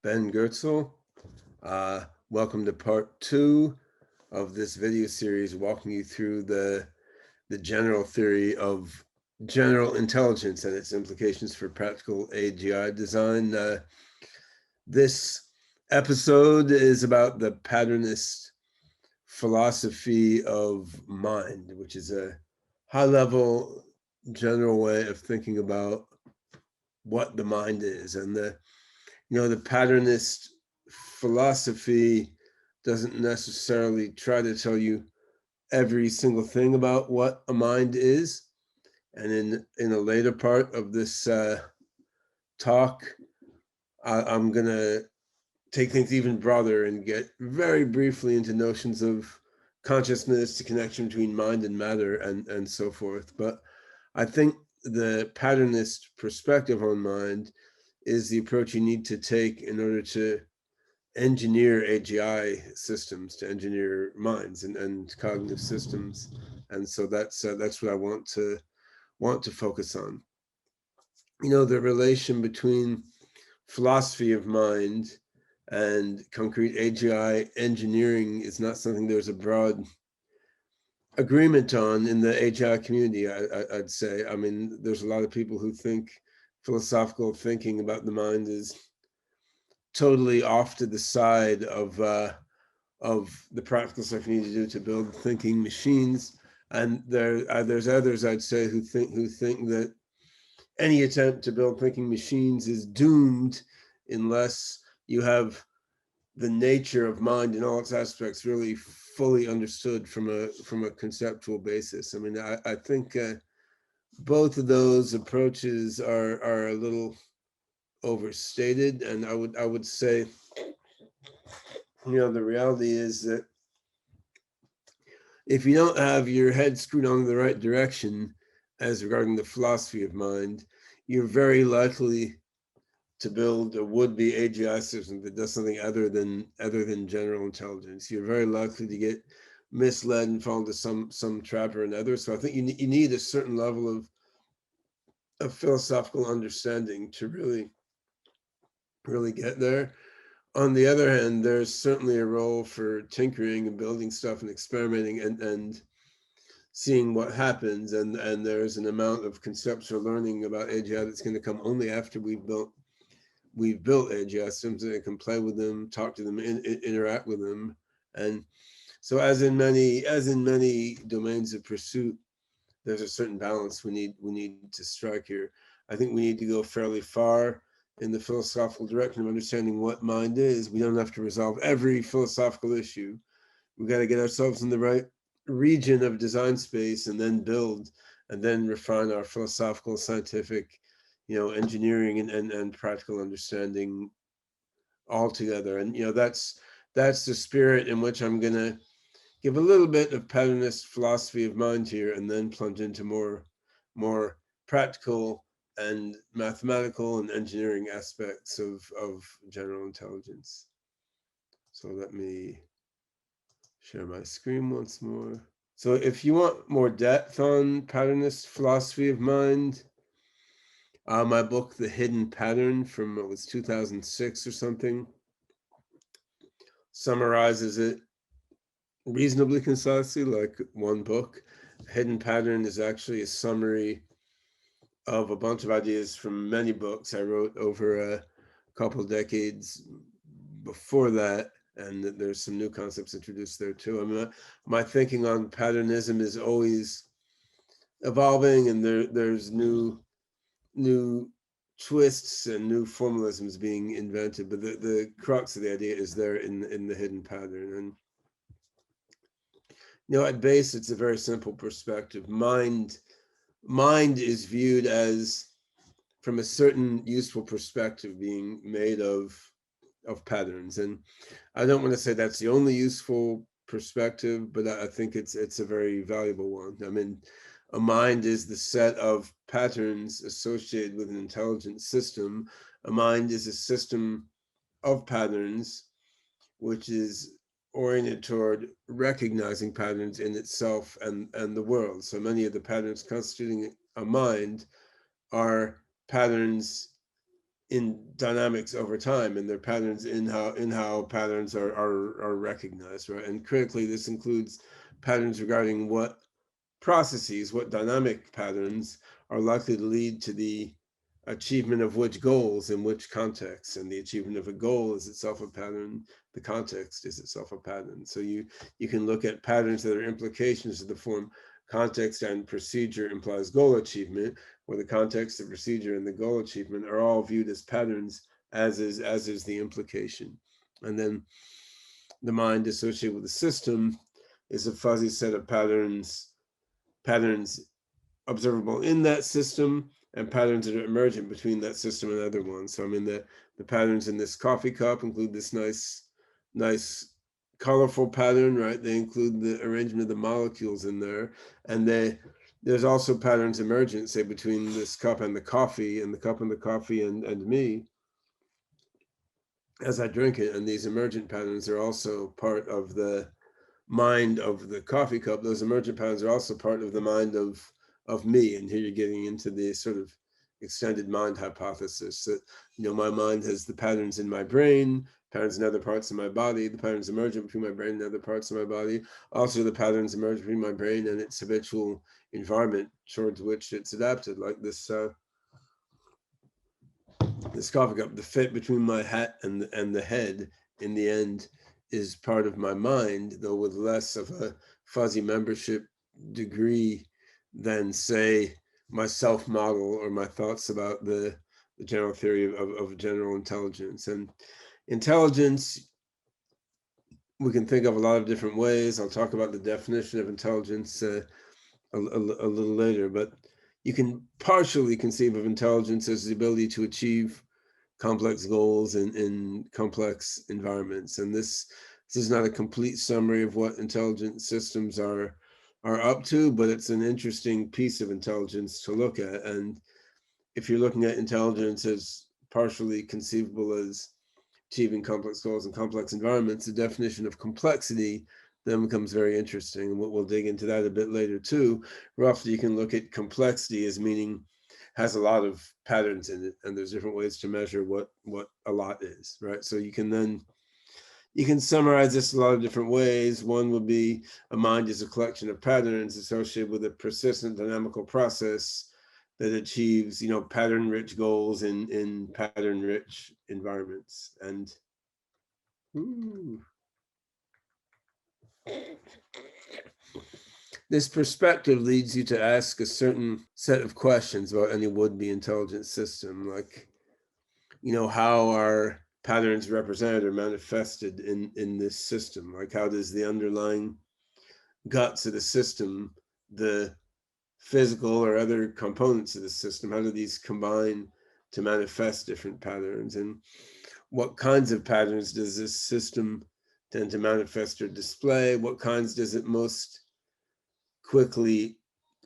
Ben Goertzel. Welcome to part 2 of this video series walking you through the general theory of general intelligence and its implications for practical AGI design. This episode is about the Patternist philosophy of mind, which is a high-level general way of thinking about what the mind is. And the Patternist philosophy doesn't necessarily try to tell you every single thing about what a mind is. And in a later part of this talk, I'm going to take things even broader and get very briefly into notions of consciousness, the connection between mind and matter, and so forth. But I think the Patternist perspective on mind is the approach you need to take in order to engineer AGI systems, to engineer minds and cognitive systems. And so that's what I want to focus on. The relation between philosophy of mind and concrete AGI engineering is not something there's a broad agreement on in the AGI community, I'd say. I mean, there's a lot of people who think philosophical thinking about the mind is totally off to the side of the practical stuff you need to do to build thinking machines. And there's others, I'd say, who think that any attempt to build thinking machines is doomed unless you have the nature of mind in all its aspects really fully understood from a conceptual basis. I mean, I think both of those approaches are a little overstated, and I would say, the reality is that if you don't have your head screwed on in the right direction as regarding the philosophy of mind, you're very likely to build a would-be AGI system that does something other than general intelligence. You're very likely to get misled and fall into some trap or another. So I think you need a certain level of philosophical understanding to really get there. On the other hand, there's certainly a role for tinkering and building stuff and experimenting and seeing what happens. And there's an amount of conceptual learning about AGI that's going to come only after we've built AGI systems and can play with them, talk to them, interact with them. And so as in many domains of pursuit, there's a certain balance we need to strike here. I think we need to go fairly far in the philosophical direction of understanding what mind is. We don't have to resolve every philosophical issue. We've got to get ourselves in the right region of design space and then build and then refine our philosophical, scientific, engineering and practical understanding altogether. And that's the spirit in which I'm going to give a little bit of Patternist philosophy of mind here, and then plunge into more practical and mathematical and engineering aspects of general intelligence. So let me share my screen once more. So if you want more depth on Patternist philosophy of mind, my book, The Hidden Pattern, from it was 2006 or something, summarizes it reasonably concisely, like one book. Hidden Pattern is actually a summary of a bunch of ideas from many books I wrote over a couple decades before that, and there's some new concepts introduced there too. I mean, my thinking on patternism is always evolving, and there's new twists and new formalisms being invented, but the crux of the idea is there in the hidden pattern. And at base, it's a very simple perspective. Mind is viewed as, from a certain useful perspective, being made of patterns. And I don't want to say that's the only useful perspective, but I think it's a very valuable one. I mean, a mind is the set of patterns associated with an intelligent system. A mind is a system of patterns which is oriented toward recognizing patterns in itself and the world. So many of the patterns constituting a mind are patterns in dynamics over time, and their patterns in how patterns are recognized, right? And critically, this includes patterns regarding what processes, what dynamic patterns are likely to lead to the achievement of which goals in which contexts. And the achievement of a goal is itself a pattern. The context is itself a pattern. So you can look at patterns that are implications of the form context and procedure implies goal achievement, where the context, the procedure, and the goal achievement are all viewed as patterns, as is the implication. And then the mind associated with the system is a fuzzy set of patterns observable in that system, and patterns that are emergent between that system and other ones. So I mean, the patterns in this coffee cup include this nice colorful pattern, right? They include the arrangement of the molecules in there, and there's also patterns emergent, say, between this cup and the coffee, and the cup and the coffee and me as I drink it. And these emergent patterns are also part of the mind of the coffee cup. Those emergent patterns are also part of the mind of me. And here you're getting into the sort of extended mind hypothesis that, my mind has the patterns in my brain, patterns in other parts of my body, the patterns emergent between my brain and other parts of my body. Also, the patterns emerge between my brain and its habitual environment towards which it's adapted, like this coffee cup. The fit between my hat and the head in the end is part of my mind, though with less of a fuzzy membership degree than, say, my self-model or my thoughts about the general theory of general intelligence. And intelligence, we can think of a lot of different ways. I'll talk about the definition of intelligence a little later, but you can partially conceive of intelligence as the ability to achieve complex goals in complex environments. And this is not a complete summary of what intelligent systems are up to, but it's an interesting piece of intelligence to look at. And if you're looking at intelligence as partially conceivable as achieving complex goals in complex environments, the definition of complexity then becomes very interesting. And we'll dig into that a bit later too. Roughly, you can look at complexity as meaning has a lot of patterns in it, and there's different ways to measure what a lot is, right? So you can summarize this a lot of different ways. One would be a mind is a collection of patterns associated with a persistent dynamical process that achieves, pattern-rich goals in pattern-rich environments. And this perspective leads you to ask a certain set of questions about any would-be intelligent system, like, how are patterns represented or manifested in this system? Like, how does the underlying guts of the system, the physical or other components of the system, how do these combine to manifest different patterns? And what kinds of patterns does this system tend to manifest or display? What kinds does it most quickly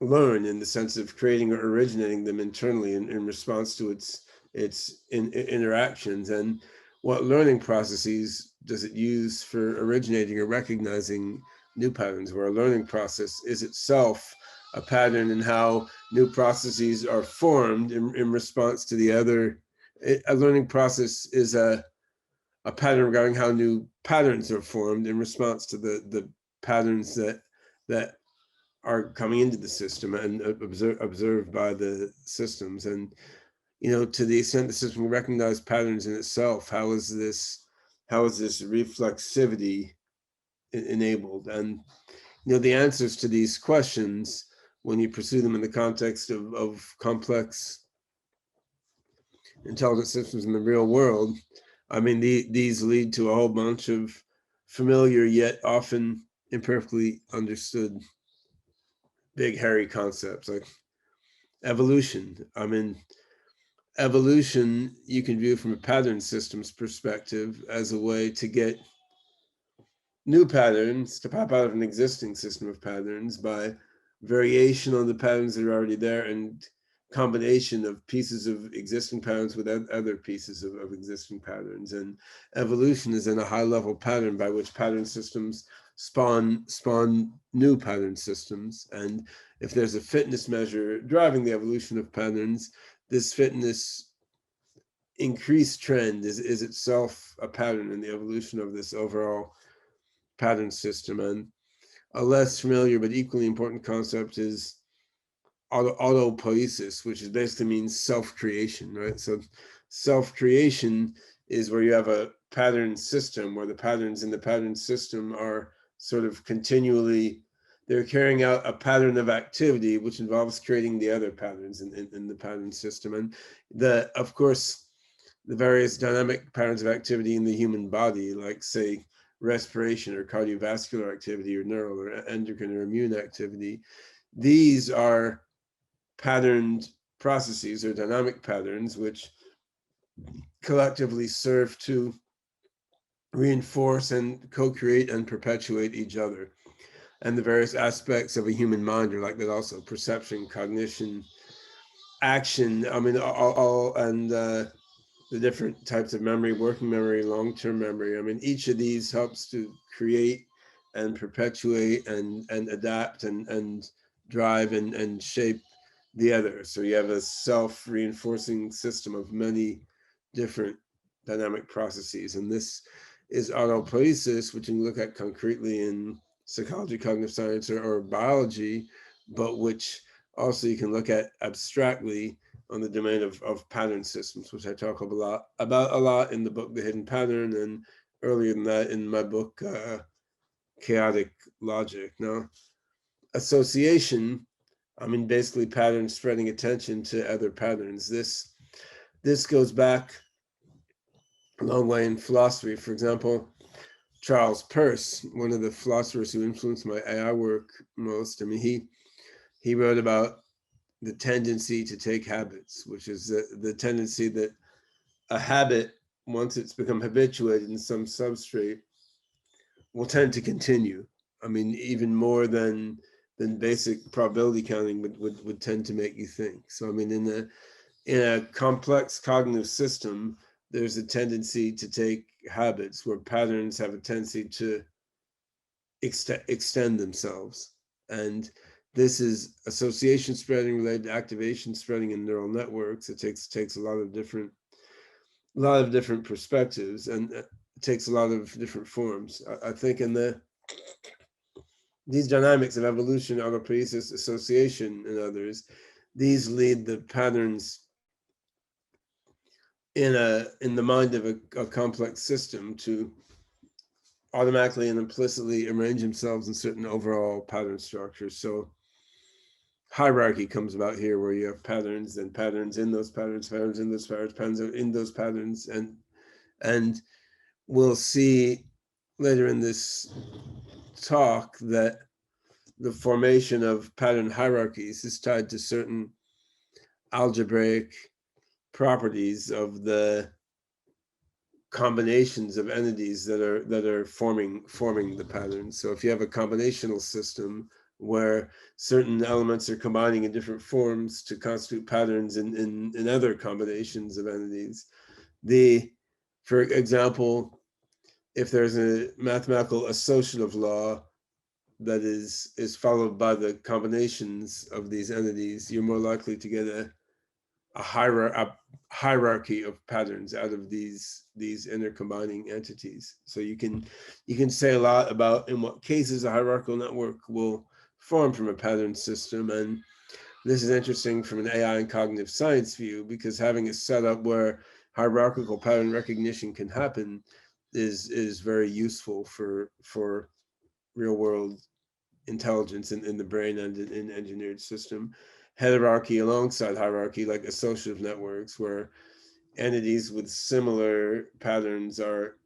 learn, in the sense of creating or originating them internally in response to its interactions? And what learning processes does it use for originating or recognizing new patterns, where a learning process is itself a pattern in how new processes are formed in response to the other? A learning process is a pattern regarding how new patterns are formed in response to the patterns that are coming into the system and observed by the systems. And to the extent the system recognize patterns in itself, how is this reflexivity enabled? And the answers to these questions, when you pursue them in the context of complex intelligent systems in the real world, I mean, these lead to a whole bunch of familiar yet often imperfectly understood big hairy concepts, like evolution. I mean, evolution you can view from a pattern systems perspective as a way to get new patterns to pop out of an existing system of patterns by variation on the patterns that are already there, and combination of pieces of existing patterns with other pieces of existing patterns. And evolution is in a high level pattern by which pattern systems spawn new pattern systems. And if there's a fitness measure driving the evolution of patterns, this fitness increased trend is itself a pattern in the evolution of this overall pattern system. And a less familiar but equally important concept is autopoiesis, which is basically means self-creation, right? So self-creation is where you have a pattern system where the patterns in the pattern system are sort of continually, they're carrying out a pattern of activity which involves creating the other patterns in the pattern system. And of course, the various dynamic patterns of activity in the human body, like say respiration or cardiovascular activity or neural or endocrine or immune activity, these are patterned processes or dynamic patterns which collectively serve to reinforce and co-create and perpetuate each other. And the various aspects of a human mind are like that also: perception, cognition, action. I mean, all and the different types of memory, working memory, long-term memory. I mean, each of these helps to create and perpetuate and adapt and drive and shape the other. So you have a self-reinforcing system of many different dynamic processes. And this is autopoiesis, which you can look at concretely in psychology, cognitive science, or biology, but which also you can look at abstractly on the domain of pattern systems, which I talk about a lot in the book The Hidden Pattern, and earlier than that in my book Chaotic Logic. Now, association, I mean, basically patterns spreading attention to other patterns. This goes back a long way in philosophy. For example, Charles Peirce, one of the philosophers who influenced my AI work most, I mean, he wrote about the tendency to take habits, which is the tendency that a habit, once it's become habituated in some substrate, will tend to continue. I mean, even more than basic probability counting would tend to make you think. So I mean, in a complex cognitive system, there's a tendency to take habits where patterns have a tendency to extend themselves. And this is association spreading related to activation spreading in neural networks. It takes a lot of different perspectives, and it takes a lot of different forms. I think in these dynamics of evolution, autopoiesis, association, and others, these lead the patterns in the mind of a complex system to automatically and implicitly arrange themselves in certain overall pattern structures. So hierarchy comes about here, where you have patterns and patterns in those patterns, patterns in those patterns, patterns in those patterns, and we'll see later in this talk that the formation of pattern hierarchies is tied to certain algebraic properties of the combinations of entities that are forming the patterns. So if you have a combinational system where certain elements are combining in different forms to constitute patterns in other combinations of entities, for example, if there's a mathematical associative law that is followed by the combinations of these entities, you're more likely to get a hierarchy of patterns out of these intercombining entities. So you can say a lot about in what cases a hierarchical network will form from a pattern system. And this is interesting from an AI and cognitive science view, because having a setup where hierarchical pattern recognition can happen is very useful for real world intelligence in the brain and in engineered system. Hierarchy alongside hierarchy, like associative networks, where entities with similar patterns are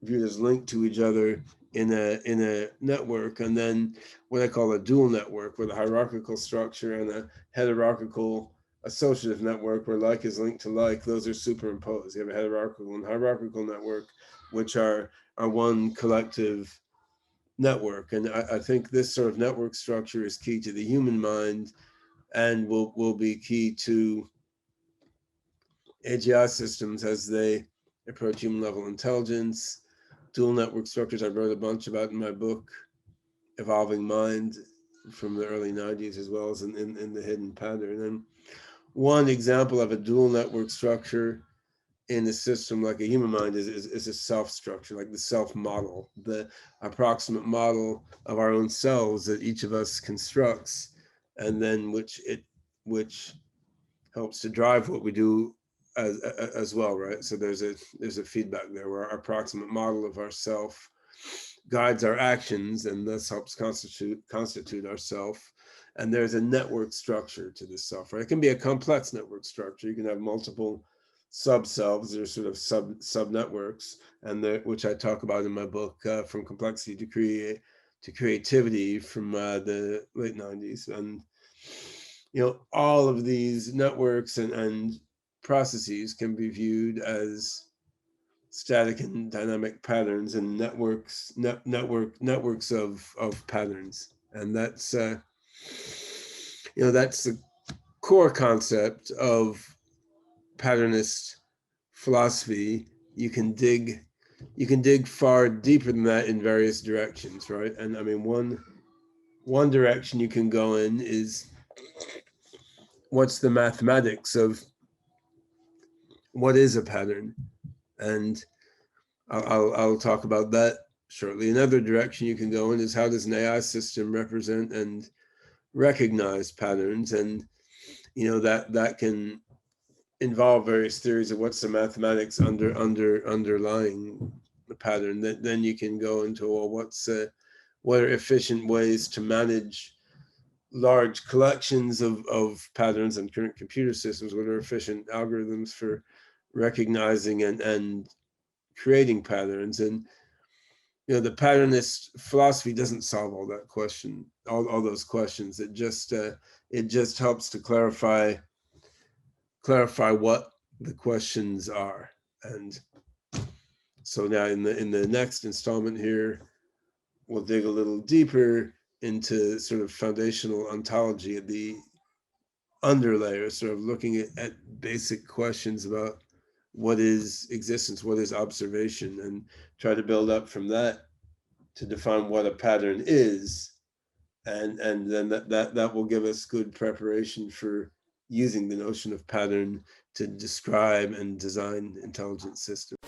viewed as linked to each other in a network. And then what I call a dual network, where the hierarchical structure and a hierarchical associative network, where like is linked to like, those are superimposed. You have a hierarchical and hierarchical network, which are one collective network. And I think this sort of network structure is key to the human mind, and will be key to AGI systems as they approach human level intelligence. Dual network structures I wrote a bunch about in my book, Evolving Mind, from the early 90s, as well as in The Hidden Pattern. And one example of a dual network structure in a system like a human mind is a self structure, like the self model, the approximate model of our own selves that each of us constructs, and then which helps to drive what we do as well, right? So there's a feedback there where our approximate model of ourself guides our actions and thus helps constitute ourself. And there's a network structure to this self, right? It can be a complex network structure. You can have multiple sub-selves, they're sort of sub networks, and which I talk about in my book, From Complexity to Creativity, from the late 90s. And all of these networks and processes can be viewed as static and dynamic patterns and networks of patterns. And that's that's the core concept of Patternist philosophy. You can dig far deeper than that in various directions, right? And I mean, one direction you can go in is, what's the mathematics of what is a pattern? And I'll talk about that shortly. Another direction you can go in is, how does an AI system represent and recognize patterns? And that can involve various theories of what's the mathematics underlying the pattern. Then you can go into, well, what are efficient ways to manage large collections of patterns and current computer systems? What are efficient algorithms for recognizing and creating patterns? And the Patternist philosophy doesn't solve all those questions. It just helps to clarify what the questions are. And so now in the next installment here, we'll dig a little deeper into sort of foundational ontology at the underlayer, sort of looking at basic questions about what is existence, what is observation, and try to build up from that to define what a pattern is. And then that will give us good preparation for using the notion of pattern to describe and design intelligent systems.